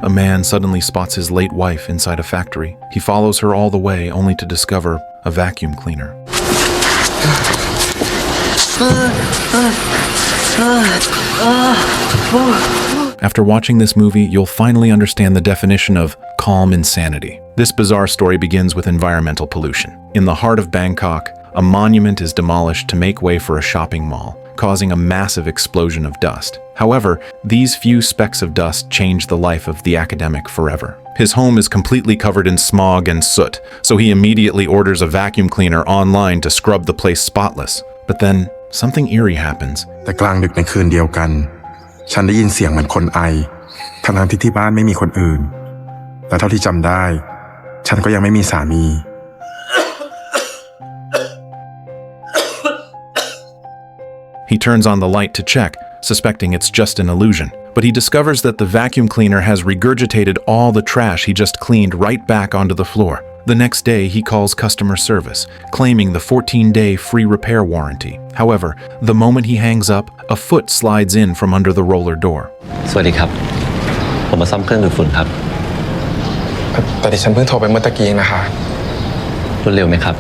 a man suddenly spots his late wife inside a factory. He follows her all the way only to discover a vacuum cleaner. After watching this movie, you'll finally understand the definition of calm insanity. This bizarre story begins with environmental pollution. In the heart of Bangkok, a monument is demolished to make way for a shopping mall, causing a massive explosion of dust. However, these few specks of dust change the life of the academic forever. His home is completely covered in smog and soot, so he immediately orders a vacuum cleaner online to scrub the place spotless. But then, something eerie happens. แต่กลางดึกในคืนเดียวกันฉันได้ยินเสียงเหมือนคนไอทั้งที่บ้านไม่มีคนอื่นแต่เท่าที่จำได้ฉันก็ยังไม่มีสามี He turns on the light to check, suspecting it's just an illusion. But he discovers that the vacuum cleaner has regurgitated all the trash he just cleaned right back onto the floor. The next day, he calls customer service, claiming the 14-day free repair warranty. However, the moment he hangs up, a foot slides in from under the roller door. สวัสดีครับผมมาซ่อมเครื่องดูดฝุ่นครับแต่ดิฉันเพิ่งโทรไปเมื่อตะกี้นะคะ รวดเร็วไหมครับ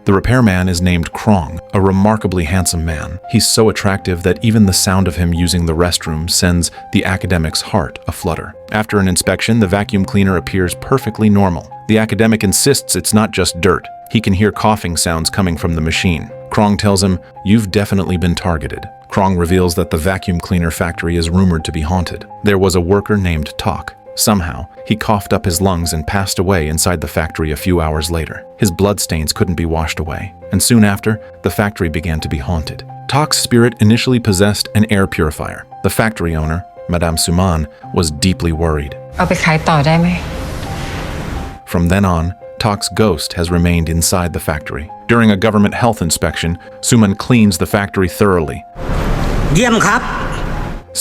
The repairman is named Krong, a remarkably handsome man. He's so attractive that even the sound of him using the restroom sends the academic's heart aflutter. After an inspection, the vacuum cleaner appears perfectly normal. The academic insists it's not just dirt. He can hear coughing sounds coming from the machine. Krong tells him, "You've definitely been targeted." Krong reveals that the vacuum cleaner factory is rumored to be haunted. There was a worker named Tok. Somehow, he coughed up his lungs and passed away inside the factory a few hours later. His bloodstains couldn't be washed away, and soon after, the factory began to be haunted. Tok's spirit initially possessed an air purifier. The factory owner, Madame Suman, was deeply worried. เอาไปขายต่อได้ไหม From then on, Tok's ghost has remained inside the factory. During a government health inspection, Suman cleans the factory thoroughly, เยี่ยมครับ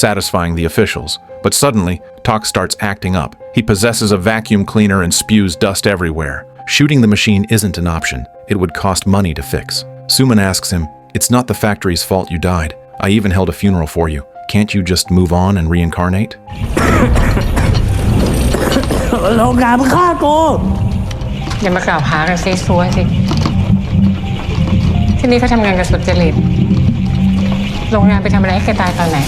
satisfying the officials. But suddenly, Tok starts acting up. He possesses a vacuum cleaner and spews dust everywhere. Shooting the machine isn't an option. It would cost money to fix. Suman asks him, "It's not the factory's fault you died. I even held a funeral for you. Can't you just move on and reincarnate?" โรงงานฆ่ากู อย่ามากล่าวหากันซีซัวสิที่นี่เขาทำงานกันสุจริตโรงงานไปทำอะไรให้แกตายตอนไหน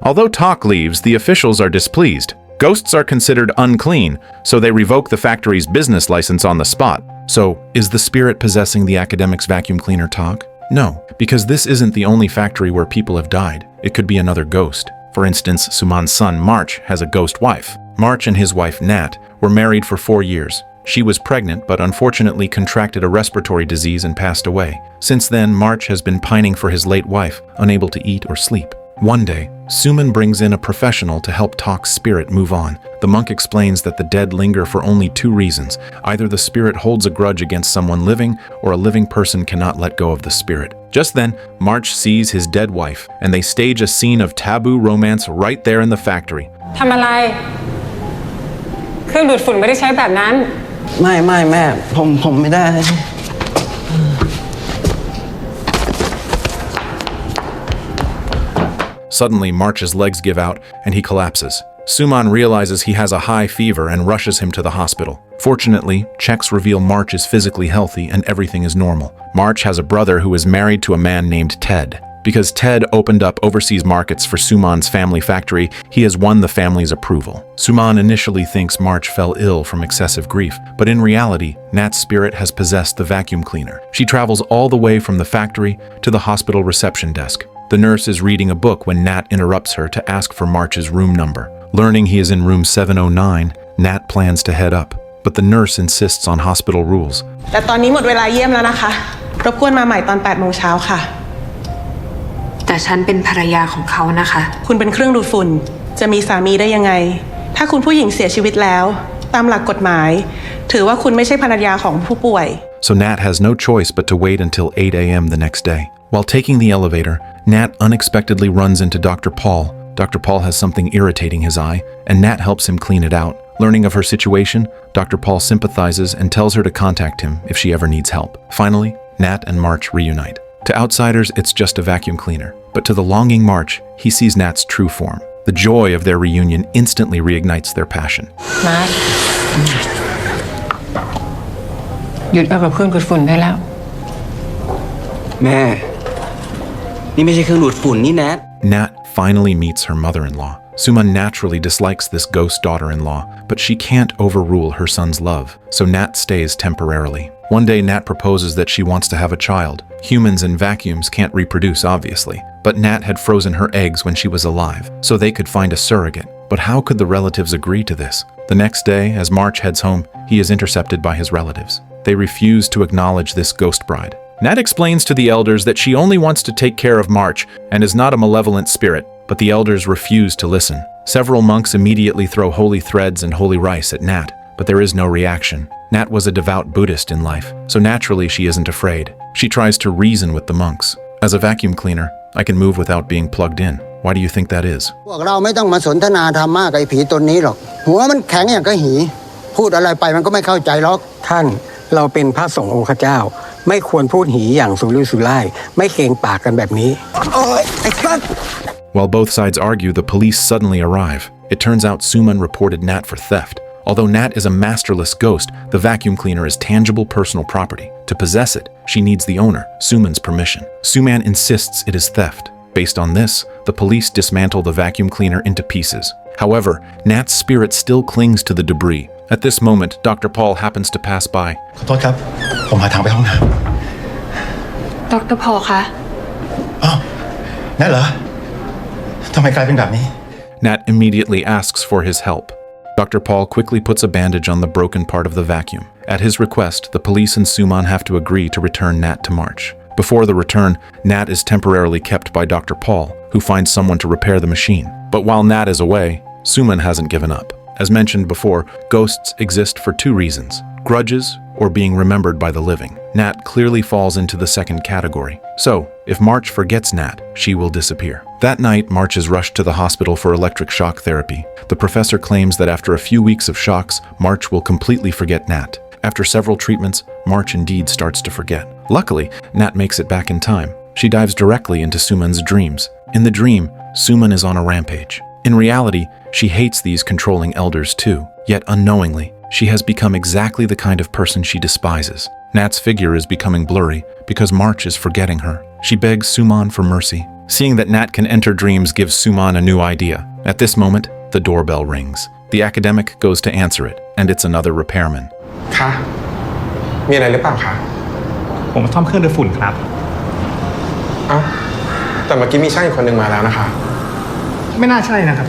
Although Tok leaves, the officials are displeased. Ghosts are considered unclean, so they revoke the factory's business license on the spot. So, is the spirit possessing the academic's vacuum cleaner Tok? No, because this isn't the only factory where people have died. It could be another ghost. For instance, Suman's son, March, has a ghost wife. March and his wife, Nat, were married for 4 years. She was pregnant, but unfortunately contracted a respiratory disease and passed away. Since then, March has been pining for his late wife, unable to eat or sleep. One day, Suman brings in a professional to help Tok's spirit move on. The monk explains that the dead linger for only 2 reasons. Either the spirit holds a grudge against someone living, or a living person cannot let go of the spirit. Just then, March sees his dead wife, and they stage a scene of taboo romance right there in the factory. ทำอะไรเครื่องดูดฝุ่นไม่ได้ใช้แบบนั้น ไม่แม่ผมไม่ได้ Suddenly, March's legs give out, and he collapses. Suman realizes he has a high fever and rushes him to the hospital. Fortunately, checks reveal March is physically healthy and everything is normal. March has a brother who is married to a man named Ted. Because Ted opened up overseas markets for Suman's family factory, he has won the family's approval. Suman initially thinks March fell ill from excessive grief, but in reality, Nat's spirit has possessed the vacuum cleaner. She travels all the way from the factory to the hospital reception desk. The nurse is reading a book when Nat interrupts her to ask for March's room number. Learning he is in room 709, Nat plans to head up, but the nurse insists on hospital rules. แต่ตอนนี้หมดเวลาเยี่ยมแล้วนะคะรบกวนมาใหม่ตอน8 โมงเช้าค่ะแต่ฉันเป็นภรรยาของเขานะคะคุณเป็นเครื่องดูดฝุ่นจะมีสามีได้ยังไงถ้าคุณผู้หญิงเสียชีวิตแล้วตามหลักกฎหมายถือว่าคุณไม่ใช่ภรรยาของผู้ป่วย So Nat has no choice but to wait until 8 a.m. the next day. While taking the elevator, Nat unexpectedly runs into Dr. Paul. Dr. Paul has something irritating his eye, and Nat helps him clean it out. Learning of her situation, Dr. Paul sympathizes and tells her to contact him if she ever needs help. Finally, Nat and March reunite. To outsiders, it's just a vacuum cleaner. But to the longing March, he sees Nat's true form. The joy of their reunion instantly reignites their passion. มาร์คหยุดเอากับเครื่องดูดฝุ่นได้แล้ว แม่ นี่ไม่ใช่เครื่องดูดฝุ่นนี่แนท Nat finally meets her mother-in-law. Suman naturally dislikes this ghost daughter-in-law, but she can't overrule her son's love, so Nat stays temporarily. One day, Nat proposes that she wants to have a child. Humans and vacuums can't reproduce, obviously, but Nat had frozen her eggs when she was alive, so they could find a surrogate. But how could the relatives agree to this? The next day, as March heads home, he is intercepted by his relatives. They refuse to acknowledge this ghost bride. Nat explains to the elders that she only wants to take care of March and is not a malevolent spirit, but the elders refuse to listen. Several monks immediately throw holy threads and holy rice at Nat, but there is no reaction. Nat was a devout Buddhist in life, so naturally she isn't afraid. She tries to reason with the monks. As a vacuum cleaner, I can move without being plugged in. Why do you think that is? พวกเราไม่ต้องมาสนทนาธรรมะกับไอ้ผีตนนี้หรอกหัวมันแข็งอย่างกระหีพูดอะไรไปมันก็ไม่เข้าใจหรอก ท่านเราเป็นพระสงฆ์องค์เจ้าไม่ควรพูดหีอย่างสุรุ่ยสุร่ายไม่เกรงปากกันแบบนี้ โอ๊ยไอ้สัส While both sides argue, the police suddenly arrive. It turns out Suman reported Nat for theft. Although Nat is a masterless ghost, the vacuum cleaner is tangible personal property. To possess it, she needs the owner, Suman's permission. Suman insists it is theft. Based on this, the police dismantle the vacuum cleaner into pieces. However, Nat's spirit still clings to the debris. At this moment, Dr. Paul happens to pass by. ขอโทษครับ ผมหาทางไปห้องน้ ดรพอลคะ ำอ้าวนั่นเหรอทำไมกลายเป็นแบบนี้ Nat immediately asks for his help. Dr. Paul quickly puts a bandage on the broken part of the vacuum. At his request, the police and Suman have to agree to return Nat to March. Before the return, Nat is temporarily kept by Dr. Paul, who finds someone to repair the machine. But while Nat is away, Suman hasn't given up. As mentioned before, ghosts exist for two reasons: grudges or being remembered by the living. Nat clearly falls into the second category. So, if March forgets Nat, she will disappear. That night, March is rushed to the hospital for electric shock therapy. The professor claims that after a few weeks of shocks, March will completely forget Nat. After several treatments, March indeed starts to forget. Luckily, Nat makes it back in time. She dives directly into Suman's dreams. In the dream, Suman is on a rampage. In reality, she hates these controlling elders too. Yet unknowingly, she has become exactly the kind of person she despises. Nat's figure is becoming blurry because March is forgetting her. She begs Suman for mercy. Seeing that Nat can enter dreams gives Suman a new idea. At this moment, the doorbell rings. The academic goes to answer it, and it's another repairman. ค่ะ มีอะไรหรือเปล่าคะ ผมมาซ่อมเครื่องดูดฝุ่นครับ เอ้าแต่เมื่อกี้มีช่างอีกคนหนึ่งมาแล้วนะคะ ไม่น่าใช่นะครับ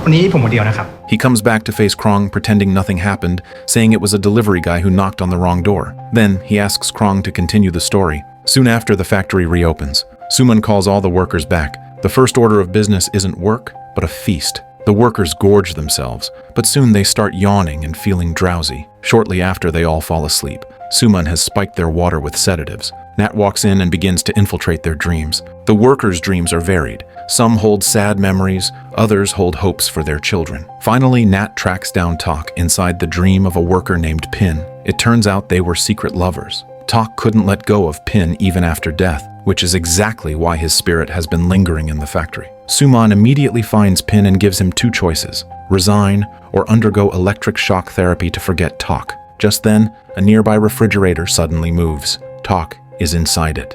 วันนี้ผมคนเดียวนะครับ He comes back to face Krong pretending nothing happened, saying it was a delivery guy who knocked on the wrong door. Then he asks Krong to continue the story. Soon after, the factory reopens. Suman calls all the workers back. The first order of business isn't work, but a feast. The workers gorge themselves, but soon they start yawning and feeling drowsy. Shortly after, they all fall asleep. Suman has spiked their water with sedatives. Nat walks in and begins to infiltrate their dreams. The workers' dreams are varied. Some hold sad memories, others hold hopes for their children. Finally, Nat tracks down Tok inside the dream of a worker named Pin. It turns out they were secret lovers. Tok couldn't let go of Pin even after death, which is exactly why his spirit has been lingering in the factory. Suman immediately finds Pin and gives him two choices: resign or undergo electric shock therapy to forget Tok. Just then, a nearby refrigerator suddenly moves. Tok is inside it.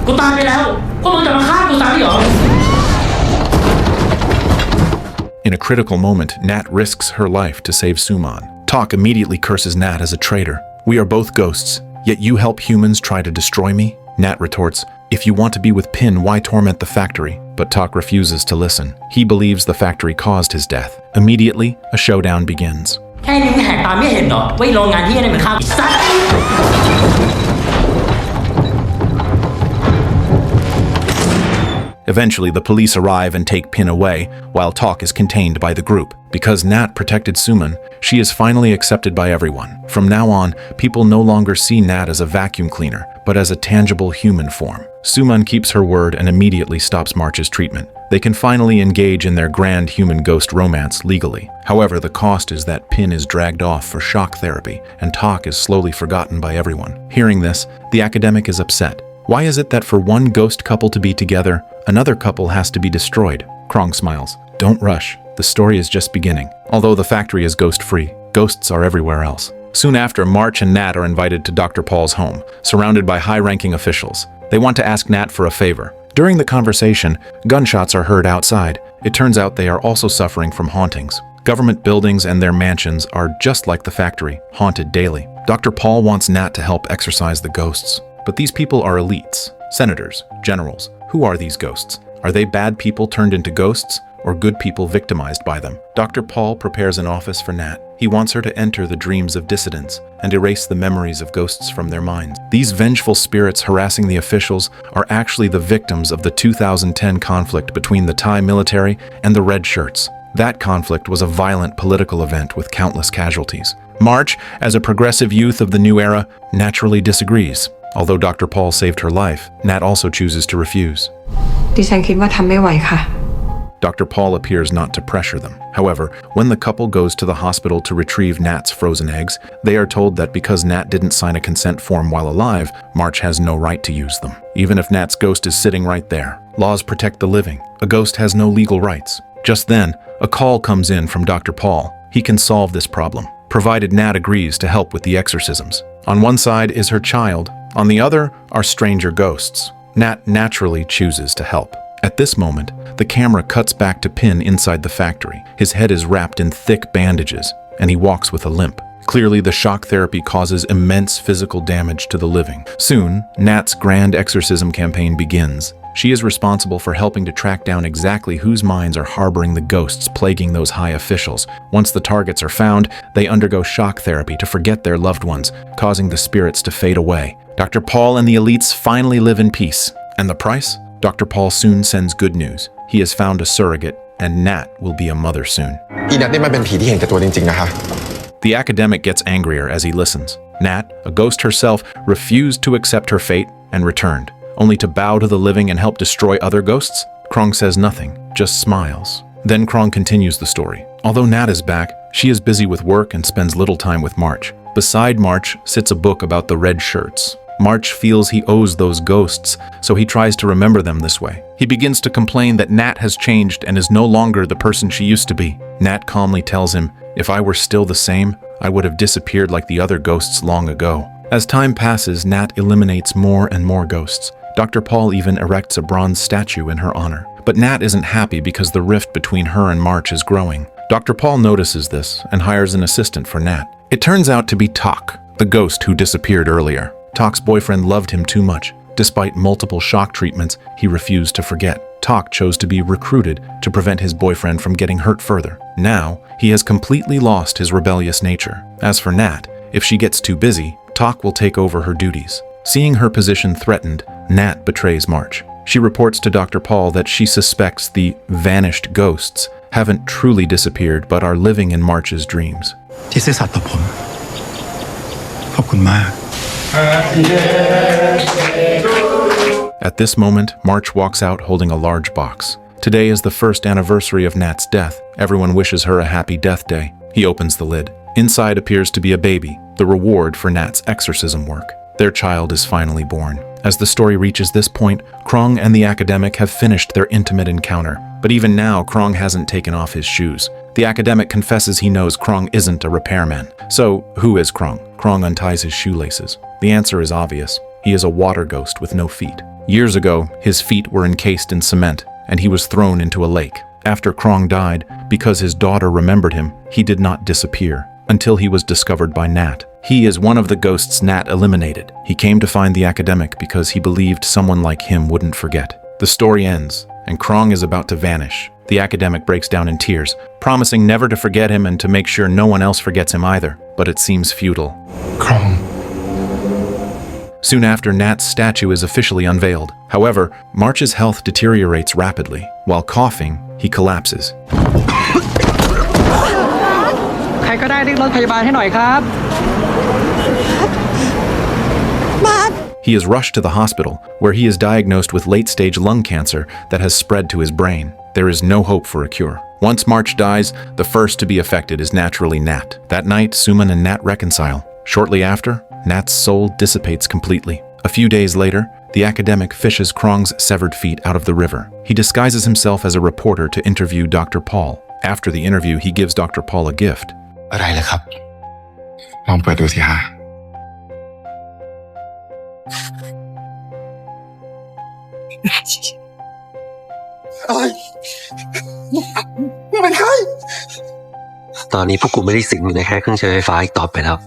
กูตายไปแล้วพวกมึงจะมาฆ่ากูตายเหรอ In a critical moment, Nat risks her life to save Suman. Tok immediately curses Nat as a traitor. We are both ghosts, yet you help humans try to destroy me? Nat retorts, if you want to be with Pin, why torment the factory? But Tok refuses to listen. He believes the factory caused his death. Immediately, a showdown begins. แค่นี้มึงแหกตาไม่เห็นเหรอว่าโรงงานที่นี่มันฆ่าอีสัตว์ Eventually, the police arrive and take Pin away, while Talk is contained by the group. Because Nat protected Suman, she is finally accepted by everyone. From now on, people no longer see Nat as a vacuum cleaner, but as a tangible human form. Suman keeps her word and immediately stops March's treatment. They can finally engage in their grand human-ghost romance legally. However, the cost is that Pin is dragged off for shock therapy, and Talk is slowly forgotten by everyone. Hearing this, the academic is upset. Why is it that for one ghost couple to be together, another couple has to be destroyed? Krong smiles. Don't rush. The story is just beginning. Although the factory is ghost-free, ghosts are everywhere else. Soon after, March and Nat are invited to Dr. Paul's home, surrounded by high-ranking officials. They want to ask Nat for a favor. During the conversation, gunshots are heard outside. It turns out they are also suffering from hauntings. Government buildings and their mansions are just like the factory, haunted daily. Dr. Paul wants Nat to help exorcise the ghosts. But these people are elites, senators, generals. Who are these ghosts? Are they bad people turned into ghosts, or good people victimized by them? Dr. Paul prepares an office for Nat. He wants her to enter the dreams of dissidents and erase the memories of ghosts from their minds. These vengeful spirits harassing the officials are actually the victims of the 2010 conflict between the Thai military and the Red Shirts. That conflict was a violent political event with countless casualties. March, as a progressive youth of the new era, naturally disagrees. Although Dr. Paul saved her life, Nat also chooses to refuse. ดิฉันคิดว่าทำไม่ไหวค่ะ Dr. Paul appears not to pressure them. However, when the couple goes to the hospital to retrieve Nat's frozen eggs, they are told that because Nat didn't sign a consent form while alive, March has no right to use them. Even if Nat's ghost is sitting right there. Laws protect the living. A ghost has no legal rights. Just then, a call comes in from Dr. Paul. He can solve this problem, provided Nat agrees to help with the exorcisms. On one side is her child. On the other are stranger ghosts. Nat naturally chooses to help. At this moment, the camera cuts back to Pin inside the factory. His head is wrapped in thick bandages, and he walks with a limp. Clearly, the shock therapy causes immense physical damage to the living. Soon, Nat's grand exorcism campaign begins. She is responsible for helping to track down exactly whose minds are harboring the ghosts plaguing those high officials. Once the targets are found, they undergo shock therapy to forget their loved ones, causing the spirits to fade away. Dr. Paul and the elites finally live in peace. And the price? Dr. Paul soon sends good news. He has found a surrogate, and Nat will be a mother soon. อีนัทนี่มันเป็นผีที่เห็นแก่ตัวจริงๆนะคะ The academic gets angrier as he listens. Nat, a ghost herself, refused to accept her fate and returned, only to bow to the living and help destroy other ghosts. Krong says nothing, just smiles. Then Krong continues the story. Although Nat is back, she is busy with work and spends little time with March. Beside March sits a book about the Red Shirts. March feels he owes those ghosts, so he tries to remember them this way. He begins to complain that Nat has changed and is no longer the person she used to be. Nat calmly tells him, "If I were still the same, I would have disappeared like the other ghosts long ago." As time passes, Nat eliminates more and more ghosts. Dr. Paul even erects a bronze statue in her honor. But Nat isn't happy because the rift between her and March is growing. Dr. Paul notices this and hires an assistant for Nat. It turns out to be Talk, the ghost who disappeared earlier. Talk's boyfriend loved him too much. Despite multiple shock treatments, he refused to forget. Talk chose to be recruited to prevent his boyfriend from getting hurt further. Now, he has completely lost his rebellious nature. As for Nat, if she gets too busy, Talk will take over her duties. Seeing her position threatened, Nat betrays March. She reports to Dr. Paul that she suspects the vanished ghosts haven't truly disappeared but are living in March's dreams. ที่ซื่อสัตย์ต่อผมขอบคุณมาก At this moment, March walks out holding a large box. Today is the first anniversary of Nat's death. Everyone wishes her a happy death day. He opens the lid. Inside appears to be a baby, the reward for Nat's exorcism work. Their child is finally born. As the story reaches this point, Krong and the academic have finished their intimate encounter. But even now, Krong hasn't taken off his shoes. The academic confesses he knows Krong isn't a repairman. So, who is Krong? Krong unties his shoelaces. The answer is obvious. He is a water ghost with no feet. Years ago, his feet were encased in cement, and he was thrown into a lake. After Krong died, because his daughter remembered him, he did not disappear, until he was discovered by Nat. He is one of the ghosts Nat eliminated. He came to find the academic because he believed someone like him wouldn't forget. The story ends, and Krong is about to vanish. The academic breaks down in tears, promising never to forget him and to make sure no one else forgets him either. But it seems futile. ครอง Soon after, Nat's statue is officially unveiled. However, March's health deteriorates rapidly. While coughing, he collapses. ใครก็ได้เรียกรถพยาบาลให้หน่อยครับ He is rushed to the hospital, where he is diagnosed with late-stage lung cancer that has spread to his brain. There is no hope for a cure. Once March dies, the first to be affected is naturally Nat. That night, Suman and Nat reconcile. Shortly after, Nat's soul dissipates completely. A few days later, the academic fishes Krong's severed feet out of the river. He disguises himself as a reporter to interview Dr. Paul. After the interview, he gives Dr. Paul a gift. อะไรล่ะครับ ลองเปิดดูสิฮะ ตอนนี้พวกกูไม่ได้สิงอยู่ในแค่เครื่องใช้ไฟฟ้าอีกต่อไปแล้ว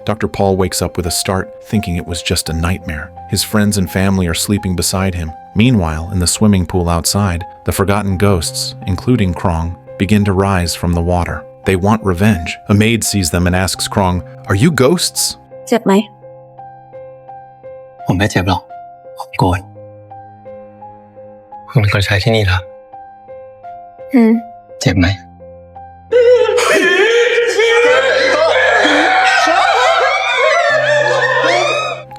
Dr. Paul wakes up with a start, thinking it was just a nightmare. His friends and family are sleeping beside him. Meanwhile, in the swimming pool outside, the forgotten ghosts, including Krong, begin to rise from the water. They want revenge. A maid sees them and asks Krong, "Are you ghosts?" เจ็บไหม ผมไม่เจ็บหรอก ผมโกรธคุณเป็นคนใช้ที่นี่เหรอ เจ็บไหม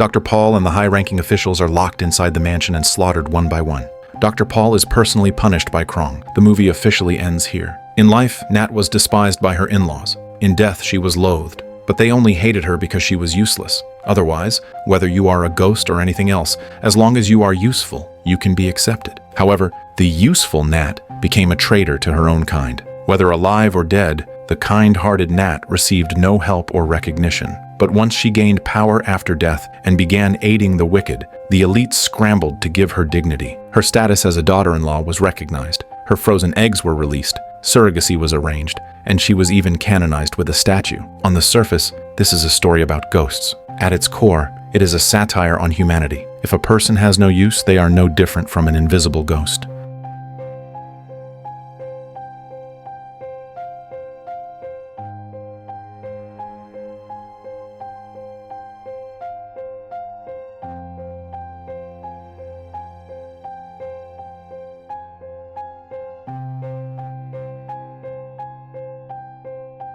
Dr. Paul and the high-ranking officials are locked inside the mansion and slaughtered one by one. Dr. Paul is personally punished by Krong. The movie officially ends here. In life, Nat was despised by her in-laws. In death, she was loathed. But they only hated her because she was useless. Otherwise, whether you are a ghost or anything else, as long as you are useful, you can be accepted. However, the useful Nat became a traitor to her own kind. Whether alive or dead, the kind-hearted Nat received no help or recognition. But once she gained power after death and began aiding the wicked, the elite scrambled to give her dignity. Her status as a daughter-in-law was recognized. Her frozen eggs were released. Surrogacy was arranged, and she was even canonized with a statue. On the surface, this is a story about ghosts. At its core, it is a satire on humanity. If a person has no use, they are no different from an invisible ghost.